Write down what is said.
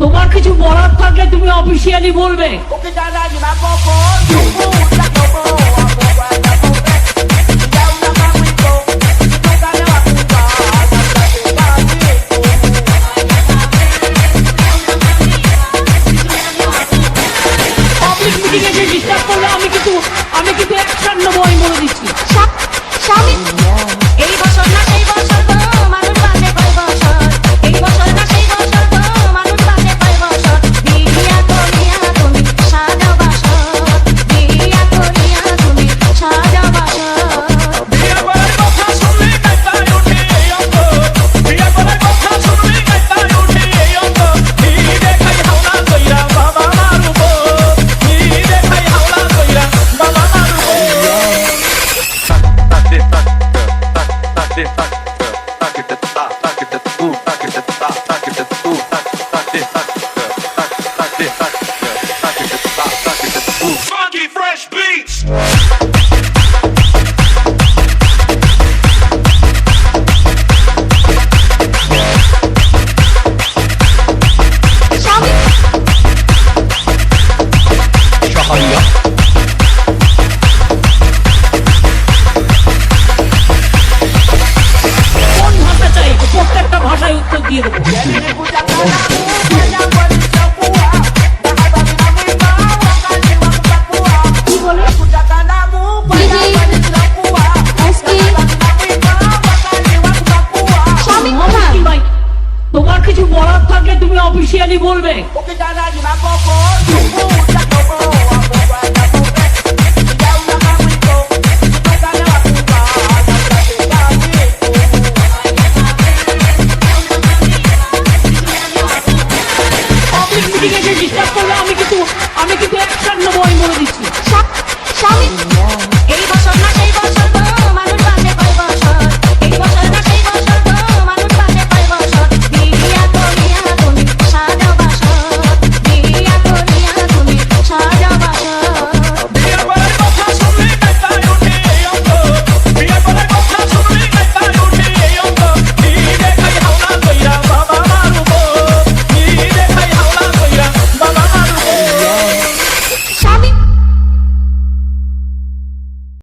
তোমার কিছু বলার থাকলে তুমি অফিসিয়ালি বলবে। পাবলিক মিটিং এসে ডিস্টার্ব করলে আমি কিন্তু অ্যাকশন নেবো, আমি বলে দিচ্ছি। এই বছর না সেই বছর গো মানুষ বাঁচে কয় বছর, এই বছর না সেই বছর গো মানুষ বাঁচে কয় বছর, বিয়া করিয়া তুমি সাজা বাসর, বিয়া করিয়া তুমি সাজা বাসর। বিয়া করার কথা শুনলে কাঁপায় ওঠে এই অঙ্গ, বিয়া করার কথা শুনলে কাঁপায় ওঠে এই অঙ্গ, নি দেখাই হাওলা কইরা বাবা মারুব, নি দেখাই হাওলা কইরা বাবা মারুব। Funky fresh beats. কোন ভাষা চাই প্রত্যেকটা ভাষায় উত্তর দিয়ে দেবো। তোমার কিছু বলার থাকলে তুমি অফিসিয়ালি বলবে।